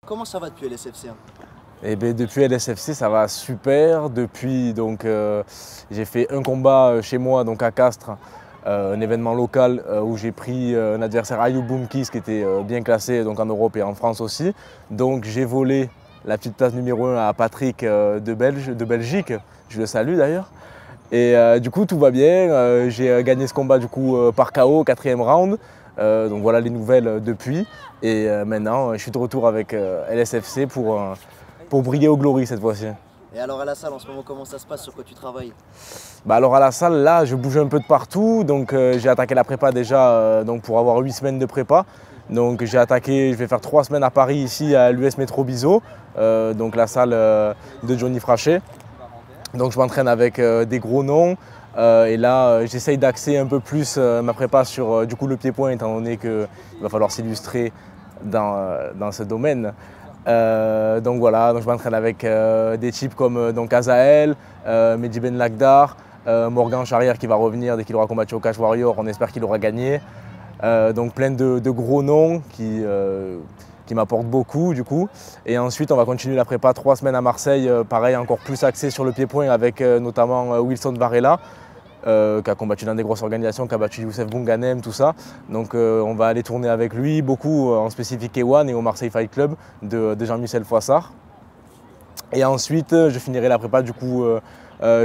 Comment ça va depuis LSFC? Eh bien, depuis LSFC, ça va super. Depuis, j'ai fait un combat chez moi, donc à Castres, un événement local où j'ai pris un adversaire Ayoub Boumkis qui était bien classé donc en Europe et en France aussi. Donc j'ai volé la petite place numéro 1 à Patrick de Belgique. Je le salue d'ailleurs. Et du coup, tout va bien. J'ai gagné ce combat du coup par KO au 4e round. Donc voilà les nouvelles depuis. Et maintenant, je suis de retour avec LSFC pour briller au Glory cette fois-ci. Et alors à la salle en ce moment, comment ça se passe? Sur quoi tu travailles? Bah alors à la salle, là, je bouge un peu de partout. Donc j'ai attaqué la prépa déjà donc pour avoir 8 semaines de prépa. Donc j'ai attaqué, je vais faire 3 semaines à Paris ici à l'US Métro Bizo, donc la salle de Johnny Frachet. Donc je m'entraîne avec des gros noms. Et là, j'essaye d'axer un peu plus ma prépa sur du coup, le pied-point, étant donné qu'il va falloir s'illustrer dans ce domaine. Donc voilà, donc je m'entraîne avec des types comme donc Azael, Mehdi Ben Lagdar, Morgan Charrière qui va revenir dès qu'il aura combattu au Cash Warrior, on espère qu'il aura gagné. Donc plein de gros noms qui m'apportent beaucoup du coup. Et ensuite on va continuer la prépa 3 semaines à Marseille, pareil encore plus axé sur le pied-point avec notamment Wilson Varela. Qui a combattu dans des grosses organisations, qui a battu Youssef Bounganem, tout ça. Donc on va aller tourner avec lui, beaucoup en spécifique K1 et au Marseille Fight Club de Jean-Michel Foissard. Et ensuite je finirai la prépa du coup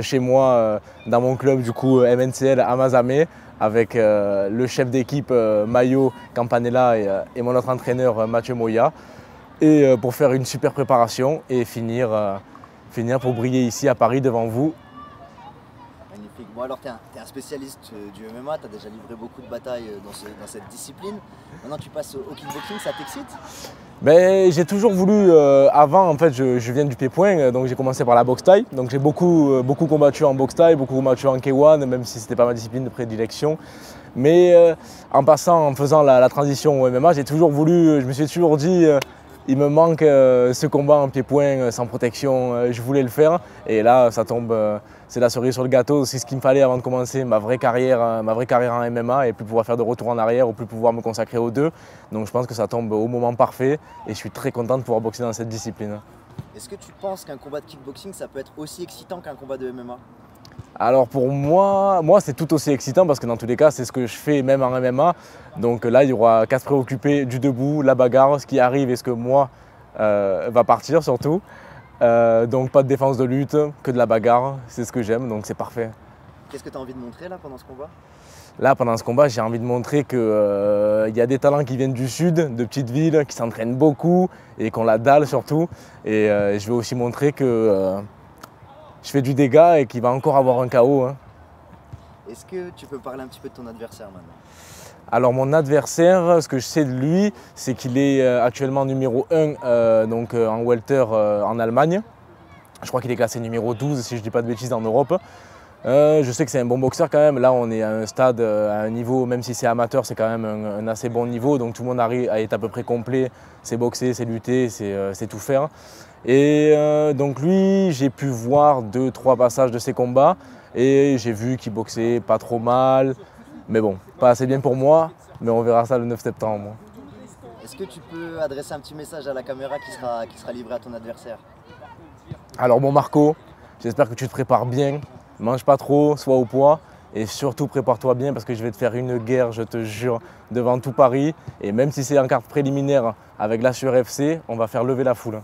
chez moi, dans mon club du coup MNCL à Mazamet, avec le chef d'équipe Mayo Campanella et mon autre entraîneur Mathieu Moya. Et pour faire une super préparation et finir pour briller ici à Paris devant vous. Magnifique. Bon alors tu es un spécialiste du MMA, tu as déjà livré beaucoup de batailles dans cette discipline. Maintenant tu passes au kickboxing, ça t'excite? Ben, j'ai toujours voulu, avant en fait je viens du pied-point, donc j'ai commencé par la boxe thaï. Donc j'ai beaucoup combattu en boxe thaï, beaucoup combattu en K1, même si ce n'était pas ma discipline de prédilection. Mais en faisant la transition au MMA, j'ai toujours voulu, je me suis toujours dit, il me manque ce combat en pied-point sans protection, je voulais le faire. Et là, ça tombe, c'est la cerise sur le gâteau, c'est ce qu'il me fallait avant de commencer ma vraie carrière en MMA et plus pouvoir faire de retour en arrière ou plus pouvoir me consacrer aux deux. Donc je pense que ça tombe au moment parfait et je suis très content de pouvoir boxer dans cette discipline. Est-ce que tu penses qu'un combat de kickboxing, ça peut être aussi excitant qu'un combat de MMA? Alors pour moi c'est tout aussi excitant parce que dans tous les cas c'est ce que je fais même en MMA. Donc là il y aura qu'à se préoccuper du debout, la bagarre, ce qui arrive et ce que moi va partir surtout. Donc pas de défense de lutte, que de la bagarre, c'est ce que j'aime donc c'est parfait. Qu'est-ce que tu as envie de montrer là pendant ce combat? Là pendant ce combat j'ai envie de montrer qu'il y a des talents qui viennent du sud, de petites villes, qui s'entraînent beaucoup et qui ont la dalle surtout. Et je vais aussi montrer que je fais du dégât et qu'il va encore avoir un KO. Hein. Est-ce que tu peux parler un petit peu de ton adversaire maintenant? Alors mon adversaire, ce que je sais de lui, c'est qu'il est actuellement numéro 1 en welter en Allemagne. Je crois qu'il est classé numéro 12 si je ne dis pas de bêtises en Europe. Je sais que c'est un bon boxeur quand même. Là on est à un stade, à un niveau, même si c'est amateur, c'est quand même un assez bon niveau. Donc tout le monde arrive à être à peu près complet. C'est boxer, c'est lutter, c'est tout faire. Et donc lui, j'ai pu voir 2-3 passages de ses combats et j'ai vu qu'il boxait pas trop mal, mais bon, pas assez bien pour moi, mais on verra ça le 9 septembre. Est-ce que tu peux adresser un petit message à la caméra qui sera livré à ton adversaire? Alors bon Marco, j'espère que tu te prépares bien, mange pas trop, sois au poids et surtout prépare-toi bien parce que je vais te faire une guerre, je te jure, devant tout Paris. Et même si c'est en carte préliminaire avec l'Assure FC, on va faire lever la foule.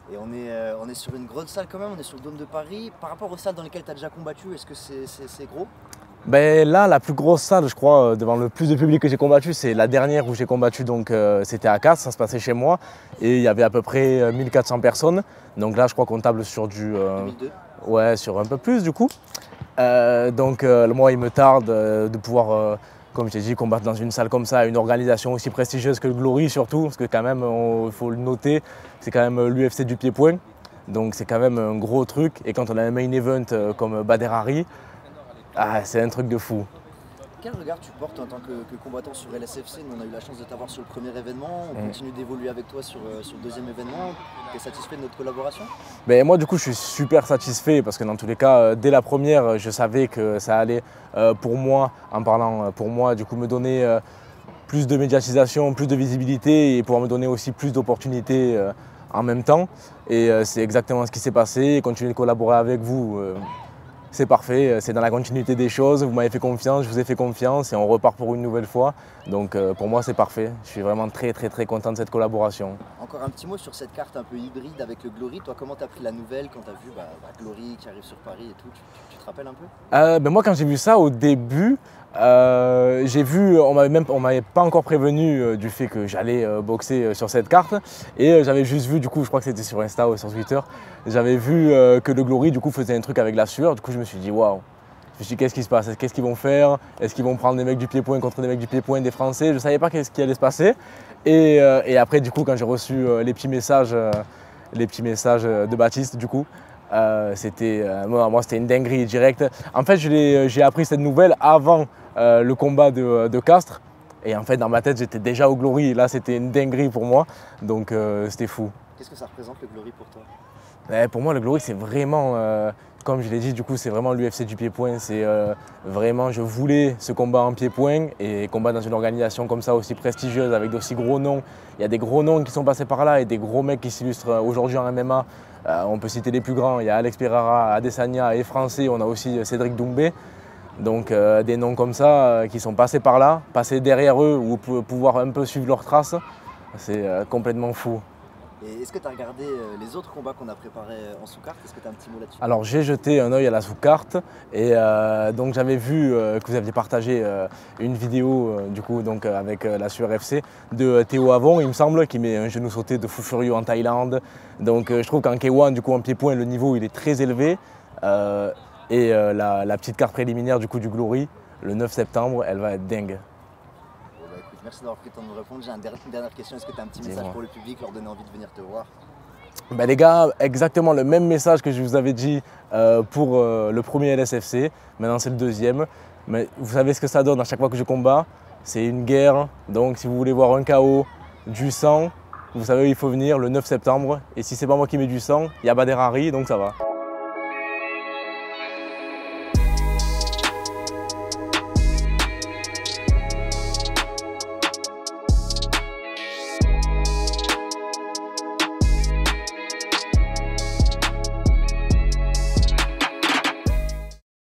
Et on est sur une grosse salle quand même, on est sur le Dôme de Paris. Par rapport aux salles dans lesquelles tu as déjà combattu, est-ce que c'est gros? Ben là, la plus grosse salle, je crois, devant le plus de public que j'ai combattu, c'est la dernière où j'ai combattu, donc c'était à Castres, ça se passait chez moi. Et il y avait à peu près 1400 personnes. Donc là, je crois qu'on table sur du... 2002. Ouais, sur un peu plus du coup. Moi, il me tarde de pouvoir, comme je t'ai dit, combattre dans une salle comme ça, une organisation aussi prestigieuse que le Glory surtout, parce que quand même, il faut le noter, c'est quand même l'UFC du pied-point. Donc c'est quand même un gros truc. Et quand on a un main event comme Bader Hari, c'est un truc de fou. Quel regard tu portes en tant que combattant sur LSFC? Nous, on a eu la chance de t'avoir sur le premier événement, on continue d'évoluer avec toi sur le deuxième événement. Tu es satisfait de notre collaboration? Ben, moi du coup je suis super satisfait parce que dans tous les cas, dès la première, je savais que ça allait pour moi, en parlant pour moi, du coup me donner plus de médiatisation, plus de visibilité et pouvoir me donner aussi plus d'opportunités en même temps. Et c'est exactement ce qui s'est passé. Continuer de collaborer avec vous, c'est parfait, c'est dans la continuité des choses. Vous m'avez fait confiance, je vous ai fait confiance et on repart pour une nouvelle fois. Donc pour moi, c'est parfait. Je suis vraiment très content de cette collaboration. Encore un petit mot sur cette carte un peu hybride avec le Glory. Toi, comment tu as pris la nouvelle quand tu as vu Glory qui arrive sur Paris et tout? Tu te rappelles un peu? Moi, quand j'ai vu ça au début, j'ai vu, on m'avait pas encore prévenu du fait que j'allais boxer sur cette carte. Et j'avais juste vu, du coup, je crois que c'était sur Insta ou sur Twitter, j'avais vu que le Glory du coup faisait un truc avec la sueur. Du coup, je me suis dit waouh. Je me suis dit qu'est-ce qui se passe? Qu'est-ce qu'ils vont faire? Est-ce qu'ils vont prendre des mecs du pied-point contre des mecs du pied-point des Français? Je ne savais pas qu'est-ce qui allait se passer. Et après, du coup, quand j'ai reçu les petits messages de Baptiste, du coup, moi, c'était une dinguerie directe. En fait, j'ai appris cette nouvelle avant le combat de Castres. Et en fait, dans ma tête, j'étais déjà au Glory. Là, c'était une dinguerie pour moi. Donc, c'était fou. Qu'est-ce que ça représente le Glory pour toi? Pour moi, le Glory, c'est vraiment, comme je l'ai dit, du coup, c'est vraiment l'UFC du pied-point. C'est vraiment, je voulais ce combat en pied-point et combattre dans une organisation comme ça aussi prestigieuse avec d'aussi gros noms. Il y a des gros noms qui sont passés par là et des gros mecs qui s'illustrent aujourd'hui en MMA. On peut citer les plus grands. Il y a Alex Pereira, Adesanya et français. On a aussi Cédric Doumbé. Donc des noms comme ça qui sont passés par là, passés derrière eux ou pouvoir un peu suivre leurs traces. C'est complètement fou. Et est-ce que tu as regardé les autres combats qu'on a préparés en sous-carte? Est-ce que tu as un petit mot là-dessus? Alors j'ai jeté un œil à la sous-carte et donc j'avais vu que vous aviez partagé une vidéo du coup donc avec la Sueur FC de Théo Avon, il me semble, qui met un genou sauté de fou furieux en Thaïlande. Donc je trouve qu'en K1 du coup en pied-point le niveau il est très élevé et la petite carte préliminaire du coup du Glory le 9 septembre elle va être dingue. Merci d'avoir pris le temps de nous répondre. J'ai une dernière question. Est-ce que tu as un petit message pour le public, leur donner envie de venir te voir? Les gars, exactement le même message que je vous avais dit pour le premier LSFC. Maintenant, c'est le deuxième. Mais vous savez ce que ça donne à chaque fois que je combats. C'est une guerre. Donc, si vous voulez voir un KO, du sang, vous savez où il faut venir le 9 septembre. Et si c'est pas moi qui mets du sang, il y a Bader Hari, donc ça va.